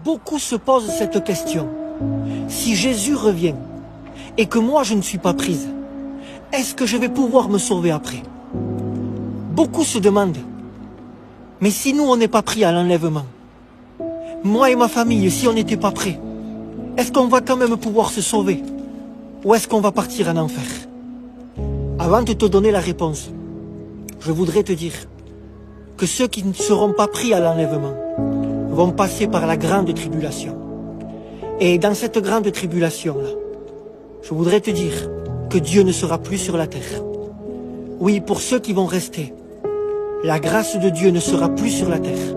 Beaucoup se posent cette question. Si Jésus revient et que moi je ne suis pas prise, est-ce que je vais pouvoir me sauver après? Beaucoup se demandent, mais si nous on n'est pas pris à l'enlèvement, moi et ma famille, si on n'était pas prêts, est-ce qu'on va quand même pouvoir se sauver? Ou est-ce qu'on va partir en enfer? Avant de te donner la réponse, je voudrais te dire que ceux qui ne seront pas pris à l'enlèvement vont passer par la grande tribulation. Et dans cette grande tribulation-là, je voudrais te dire que Dieu ne sera plus sur la terre. Oui, pour ceux qui vont rester, la grâce de Dieu ne sera plus sur la terre.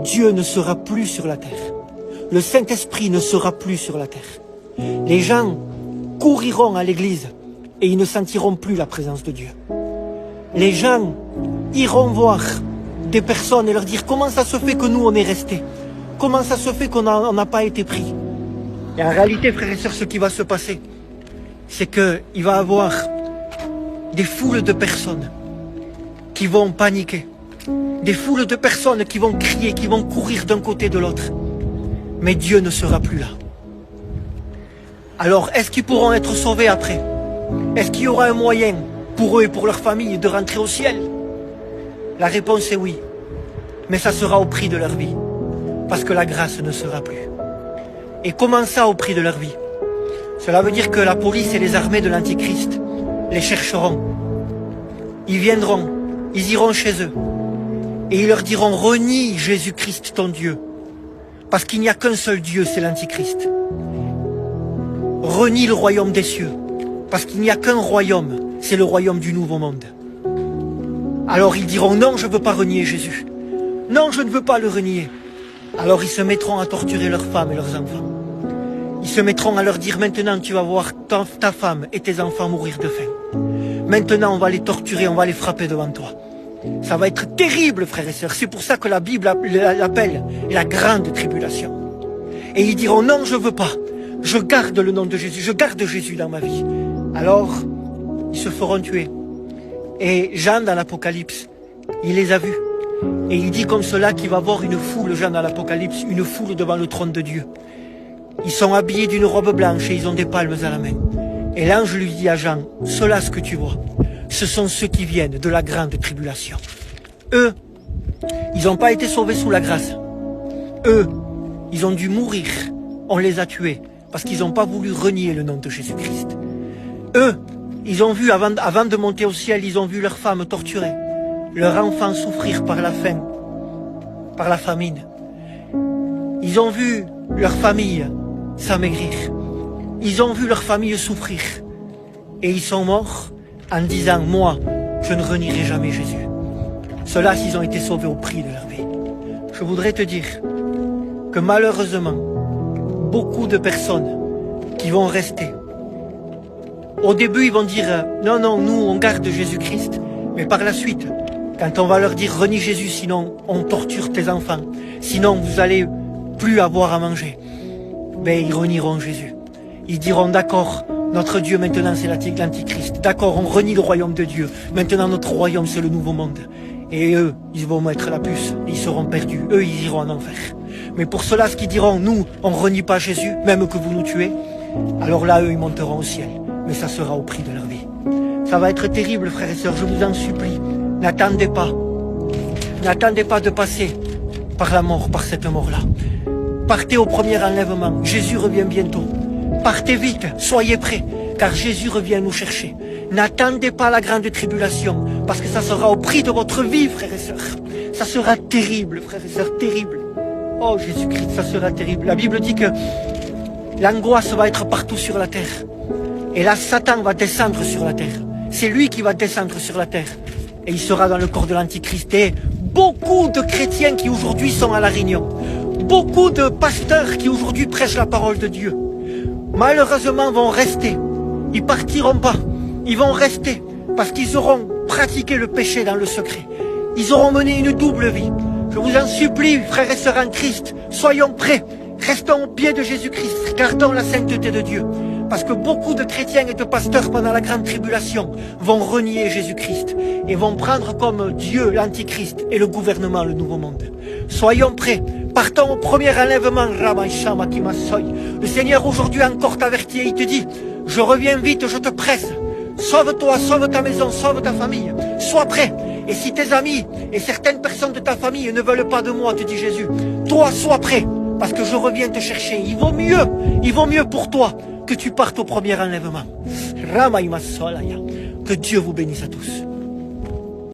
Dieu ne sera plus sur la terre. Le Saint-Esprit ne sera plus sur la terre. Les gens couriront à l'église et ils ne sentiront plus la présence de Dieu. Les gens iront voir des personnes et leur dire comment ça se fait que nous on est restés, comment ça se fait qu'on n'a pas été pris. Et en réalité, frères et sœurs, ce qui va se passer, c'est qu'il va y avoir des foules de personnes qui vont paniquer, des foules de personnes qui vont crier, qui vont courir d'un côté de l'autre, mais Dieu ne sera plus là. Alors, est-ce qu'ils pourront être sauvés après? Est-ce qu'il y aura un moyen pour eux et pour leur famille de rentrer au ciel? La réponse est oui, mais ça sera au prix de leur vie, parce que la grâce ne sera plus. Et comment ça au prix de leur vie? Cela veut dire que la police et les armées de l'Antichrist les chercheront. Ils viendront, ils iront chez eux, et ils leur diront renie Jésus-Christ ton Dieu, parce qu'il n'y a qu'un seul Dieu, c'est l'Antichrist. Renie le royaume des cieux, parce qu'il n'y a qu'un royaume, c'est le royaume du nouveau monde. Alors ils diront non, je ne veux pas renier Jésus. Non, je ne veux pas le renier. Alors ils se mettront à torturer leurs femmes et leurs enfants. Ils se mettront à leur dire maintenant tu vas voir ta femme et tes enfants mourir de faim. Maintenant on va les torturer, on va les frapper devant toi. Ça va être terrible, frères et sœurs. C'est pour ça que la Bible l'appelle la grande tribulation. Et ils diront non, je ne veux pas. Je garde le nom de Jésus, je garde Jésus dans ma vie. Alors, ils se feront tuer. Et Jean dans l'Apocalypse, il les a vus. Et il dit comme cela qu'il va voir une foule, Jean dans l'Apocalypse, une foule devant le trône de Dieu. Ils sont habillés d'une robe blanche et ils ont des palmes à la main. Et l'ange lui dit à Jean, cela ce que tu vois, ce sont ceux qui viennent de la grande tribulation. Eux, ils n'ont pas été sauvés sous la grâce. Eux, ils ont dû mourir. On les a tués parce qu'ils n'ont pas voulu renier le nom de Jésus-Christ. Eux, ils ont vu, avant de monter au ciel, ils ont vu leurs femmes torturées, leurs enfants souffrir par la faim, par la famine. Ils ont vu leur famille s'amaigrir. Ils ont vu leur famille souffrir. Et ils sont morts en disant, moi, je ne renierai jamais Jésus. Ceux-là, s'ils ont été sauvés au prix de leur vie. Je voudrais te dire que malheureusement, beaucoup de personnes qui vont rester, au début, ils vont dire, non, non, nous, on garde Jésus-Christ. Mais par la suite, quand on va leur dire, renie Jésus, sinon on torture tes enfants, sinon vous allez plus avoir à manger, ben ils renieront Jésus. Ils diront, d'accord, notre Dieu maintenant c'est l'Antichrist. D'accord, on renie le royaume de Dieu. Maintenant notre royaume c'est le nouveau monde. Et eux, ils vont mettre la puce, ils seront perdus. Eux, ils iront en enfer. Mais pour ceux-là, ce qu'ils diront, nous, on renie pas Jésus, même que vous nous tuez, alors là, eux, ils monteront au ciel. Mais ça sera au prix de leur vie. Ça va être terrible, frères et sœurs, je vous en supplie. N'attendez pas. N'attendez pas de passer par la mort, par cette mort-là. Partez au premier enlèvement. Jésus revient bientôt. Partez vite, soyez prêts, car Jésus revient nous chercher. N'attendez pas la grande tribulation, parce que ça sera au prix de votre vie, frères et sœurs. Ça sera terrible, frères et sœurs, terrible. Oh Jésus-Christ, ça sera terrible. La Bible dit que l'angoisse va être partout sur la terre. Et là, Satan va descendre sur la terre. C'est lui qui va descendre sur la terre. Et il sera dans le corps de l'Antichrist. Et beaucoup de chrétiens qui aujourd'hui sont à la Réunion, beaucoup de pasteurs qui aujourd'hui prêchent la parole de Dieu, malheureusement vont rester. Ils partiront pas. Ils vont rester parce qu'ils auront pratiqué le péché dans le secret. Ils auront mené une double vie. Je vous en supplie, frères et sœurs en Christ, soyons prêts. Restons au pied de Jésus-Christ. Gardons la sainteté de Dieu. Parce que beaucoup de chrétiens et de pasteurs pendant la grande tribulation vont renier Jésus-Christ et vont prendre comme Dieu l'Antichrist et le gouvernement, le nouveau monde. Soyons prêts. Partons au premier enlèvement. Le Seigneur aujourd'hui encore t'avertit et il te dit, je reviens vite, je te presse. Sauve-toi, sauve ta maison, sauve ta famille. Sois prêt. Et si tes amis et certaines personnes de ta famille ne veulent pas de moi, te dit Jésus, toi sois prêt, parce que je reviens te chercher. Il vaut mieux pour toi que tu partes au premier enlèvement. Que Dieu vous bénisse à tous.